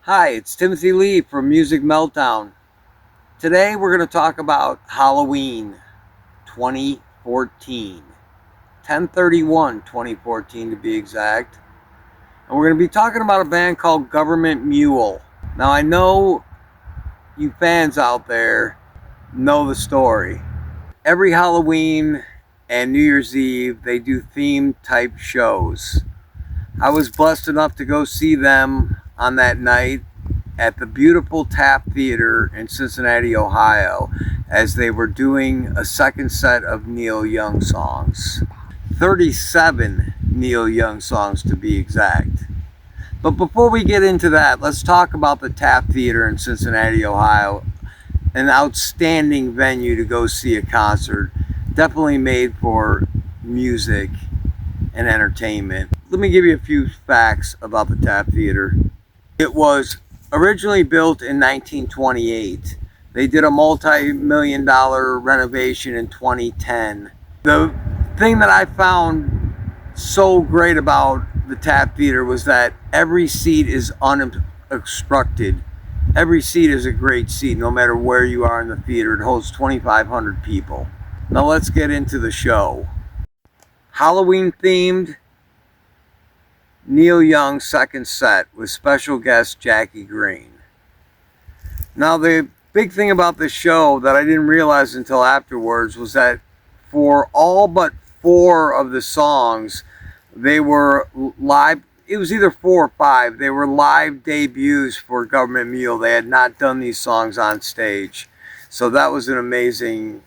Hi, it's Timothy Lee from Music Meltdown. Today we're going to talk about Halloween 2014. 10/31/2014 to be exact. And we're going to be talking about a band called Gov't Mule. Now I know you fans out there know the story. Every Halloween and New Year's Eve they do theme type shows. I was blessed enough to go see them on that night at the beautiful Taft Theatre in Cincinnati, Ohio, as they were doing a second set of Neil Young songs. 37 Neil Young songs to be exact. But before we get into that, let's talk about the Taft Theatre in Cincinnati, Ohio. An outstanding venue to go see a concert. Definitely made for music and entertainment. Let me give you a few facts about the Taft Theatre. It was originally built in 1928. They did a multi-million-dollar renovation in 2010. The thing that I found so great about the Taft Theatre was that every seat is unobstructed. Every seat is a great seat, no matter where you are in the theater. It holds 2,500 people. Now let's get into the show. Halloween themed, Neil Young second set with special guest Jackie Greene. Now the big thing about this show that I didn't realize until afterwards was that for all but 4 of the songs, they were live. It was either 4 or 5. They were live debuts for Gov't Mule. They had not done these songs on stage. So that was an amazing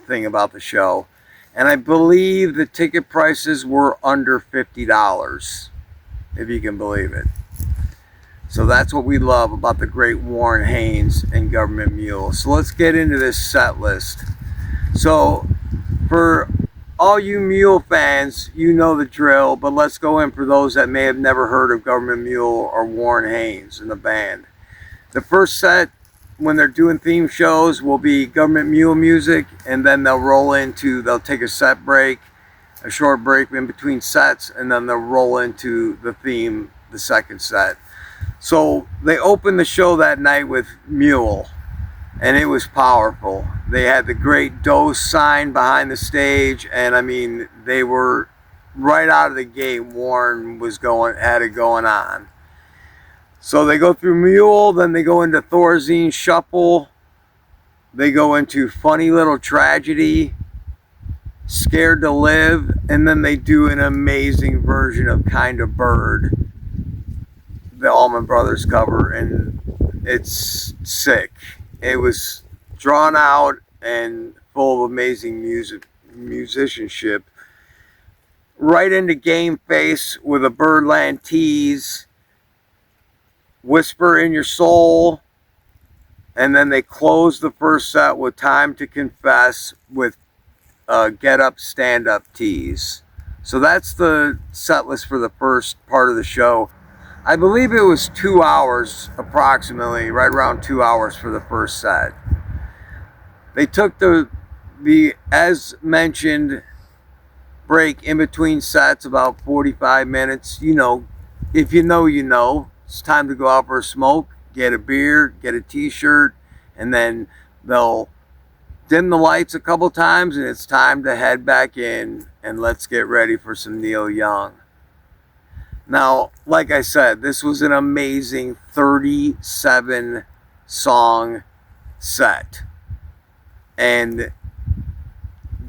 thing about the show. And I believe the ticket prices were under $50. If you can believe it. So that's what we love about the great Warren Haynes and Gov't Mule. So let's get into this set list. So for all you Mule fans, you know the drill, but let's go in for those that may have never heard of Gov't Mule or Warren Haynes and the band. The first set, when they're doing theme shows, will be Gov't Mule music, and then they'll take a set break, a short break in between sets, and then they'll roll into the theme, the second set. So they opened the show that night with Mule, and it was powerful. They had the great Dose sign behind the stage, and I mean, they were right out of the gate. Warren had it going on. So they go through Mule, then they go into Thorazine Shuffle, they go into Funny Little Tragedy, Scared to Live, and then they do an amazing version of Kind of Bird, the Allman Brothers cover, and it's sick. It was drawn out and full of amazing musicianship. Right into Game Face with a Birdland tease, Whisper in Your Soul, and then they close the first set with Time to Confess with Get Up, Stand Up tease. So that's the set list for the first part of the show. I believe it was 2 hours approximately, right around 2 hours for the first set. They took the as mentioned break in between sets, about 45 minutes. You know, if you know, you know. It's time to go out for a smoke, get a beer, get a t-shirt, and then they'll dim the lights a couple times, and it's time to head back in, and let's get ready for some Neil Young. Now, like I said, this was an amazing 37 song set. And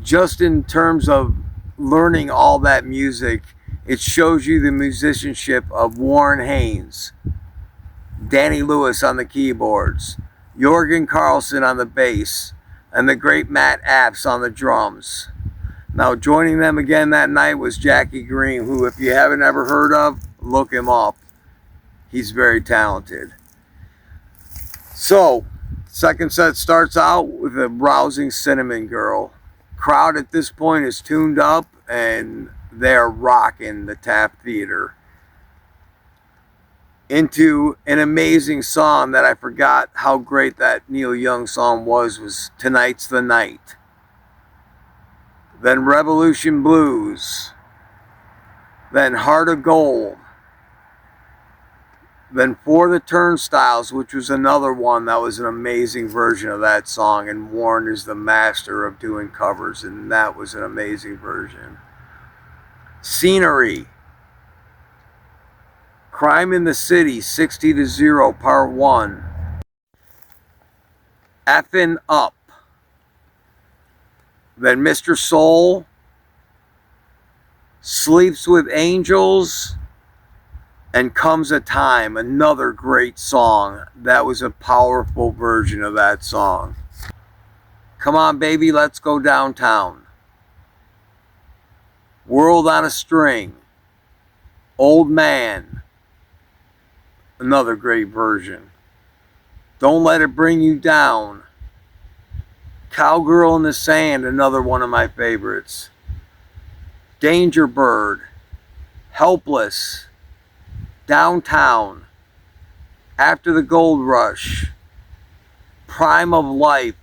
just in terms of learning all that music, it shows you the musicianship of Warren Haynes, Danny Lewis on the keyboards, Jorgen Carlson on the bass, and the great Matt Apps on the drums. Now joining them again that night was Jackie Greene, who, if you haven't ever heard of, look him up. He's very talented. So, second set starts out with a rousing Cinnamon Girl. Crowd at this point is tuned up, and they're rocking the Taft Theatre into an amazing song that I forgot how great that Neil Young song was Tonight's the Night. Then Revolution Blues, then Heart of Gold, Then For the Turnstiles, which was another one that was an amazing version of that song, and Warren is the master of doing covers, and that was an amazing version. Scenery, Crime in the City, 60-0, Part 1. Effin' Up. Then Mr. Soul, Sleeps with Angels, and Comes a Time, another great song. That was a powerful version of that song. Come On Baby, Let's Go Downtown. World on a String. Old Man, another great version. Don't Let It Bring You Down. Cowgirl in the Sand, another one of my favorites. Danger Bird. Helpless. Downtown. After the Gold Rush. Prime of Life,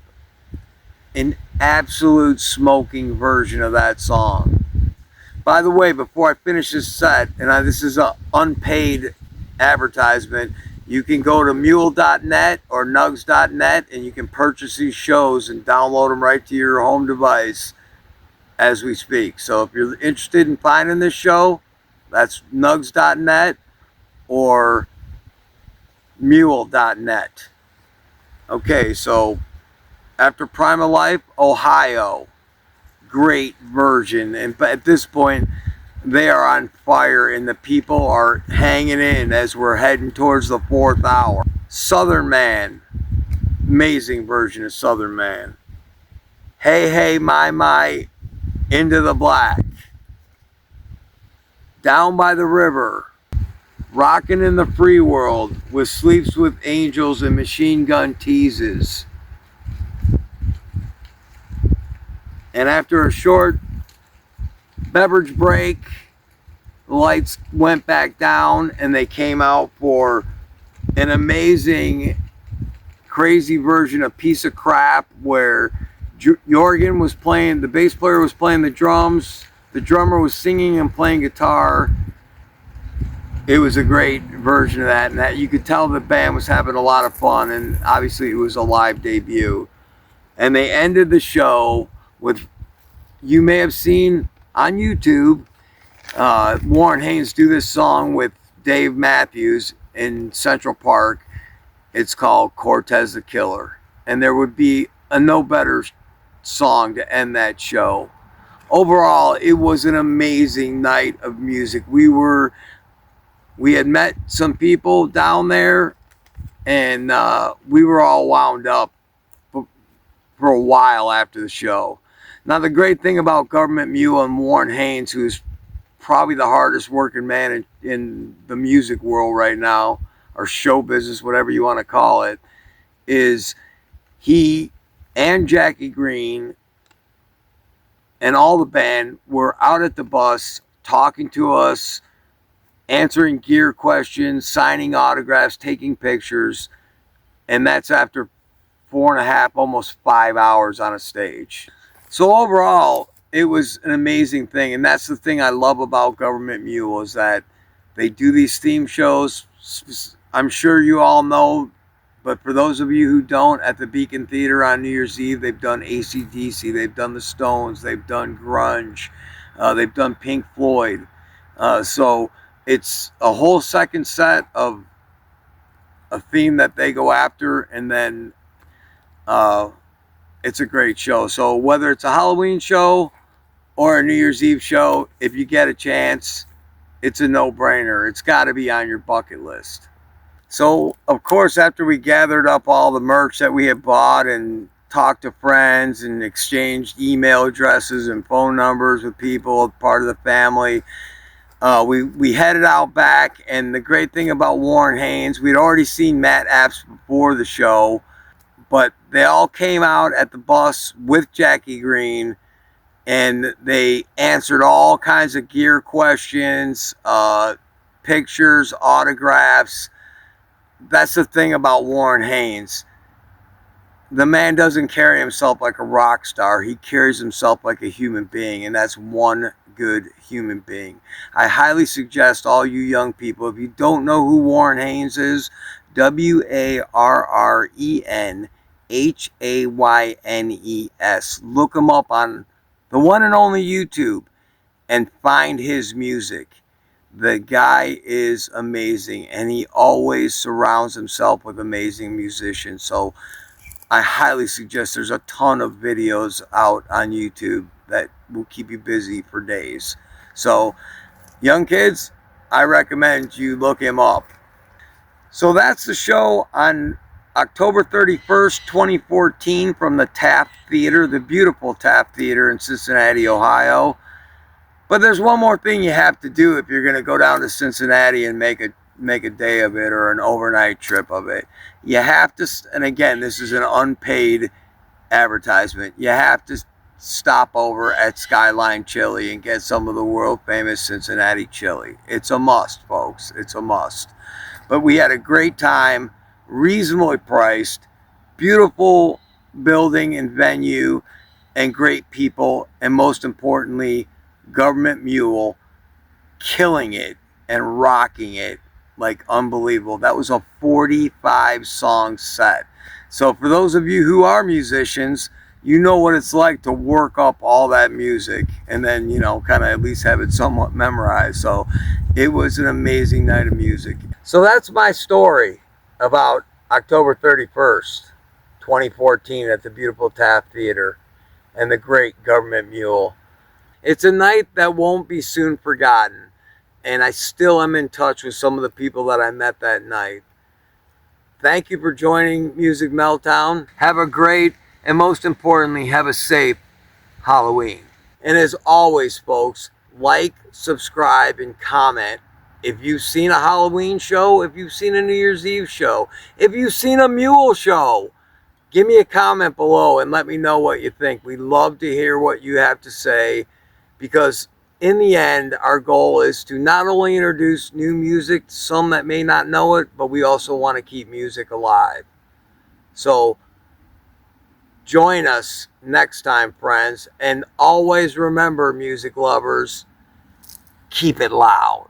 an absolute smoking version of that song. By the way, before I finish this set, and this is an unpaid advertisement, you can go to mule.net or nugs.net and you can purchase these shows and download them right to your home device as we speak. So if you're interested in finding this show, that's nugs.net or mule.net. Okay, so after Prime of Life, Ohio, great version, and at this point they are on fire and the people are hanging in as we're heading towards the 4th hour. Southern Man, amazing version of Southern Man. Hey Hey My, Into the Black. Down by the River. Rockin' in the Free World with Sleeps with Angels and Machine Gun Teases. And after a short beverage break, the lights went back down and they came out for an amazing, crazy version of Piece of Crap where Jorgen was playing, the bass player was playing the drums, the drummer was singing and playing guitar. It was a great version of that, and that you could tell the band was having a lot of fun, and obviously it was a live debut. And they ended the show with, you may have seen on YouTube, Warren Haynes do this song with Dave Matthews in Central Park. It's called Cortez the Killer. And there would be a no better song to end that show. Overall, it was an amazing night of music. We had met some people down there, and we were all wound up for a while after the show. Now, the great thing about Gov't Mule and Warren Haynes, who's probably the hardest working man in the music world right now, or show business, whatever you want to call it, is he and Jackie Greene and all the band were out at the bus talking to us, answering gear questions, signing autographs, taking pictures, and that's after 4.5, almost 5 hours on a stage. So overall, it was an amazing thing, and that's the thing I love about Gov't Mule, is that they do these theme shows. I'm sure you all know, but for those of you who don't, at the Beacon Theater on New Year's Eve, they've done AC/DC, they've done the Stones, they've done grunge, they've done Pink Floyd. So it's a whole second set of a theme that they go after, and then it's a great show. So whether it's a Halloween show or a New Year's Eve show, if you get a chance, it's a no-brainer. It's got to be on your bucket list. So, of course, after we gathered up all the merch that we had bought and talked to friends and exchanged email addresses and phone numbers with people, part of the family, we headed out back. And the great thing about Warren Haynes, we'd already seen Matt Epps before the show, but they all came out at the bus with Jackie Greene, and they answered all kinds of gear questions, pictures, autographs. That's the thing about Warren Haynes. The man doesn't carry himself like a rock star. He carries himself like a human being, and that's one good human being. I highly suggest all you young people, if you don't know who Warren Haynes is, WarrenHaynes, look him up on the one and only YouTube and find his music. The guy is amazing, and he always surrounds himself with amazing musicians. So I highly suggest, there's a ton of videos out on YouTube that will keep you busy for days. So young kids, I recommend you look him up. So that's the show on October 31st, 2014 from the Taft Theatre, the beautiful Taft Theatre in Cincinnati, Ohio. But there's one more thing you have to do if you're going to go down to Cincinnati and make a day of it or an overnight trip of it. You have to, and again, this is an unpaid advertisement, you have to stop over at Skyline Chili and get some of the world famous Cincinnati chili. It's a must, folks. It's a must. But we had a great time, reasonably priced, beautiful building and venue, and great people, and most importantly, Gov't Mule killing it and rocking it like unbelievable. That was a 45 song set. So for those of you who are musicians, you know what it's like to work up all that music and then, you know, kind of at least have it somewhat memorized. So it was an amazing night of music. So that's my story about October 31st, 2014 at the beautiful Taft Theatre and the great Gov't Mule. It's a night that won't be soon forgotten, and I still am in touch with some of the people that I met that night. Thank you for joining Music Meltdown. Have a great, and most importantly, have a safe Halloween. And as always, folks, like, subscribe, and comment. If you've seen a Halloween show, if you've seen a New Year's Eve show, if you've seen a Mule show, give me a comment below and let me know what you think. We love to hear what you have to say, because in the end, our goal is to not only introduce new music to some that may not know it, but we also want to keep music alive. So join us next time, friends. And always remember, music lovers, keep it loud.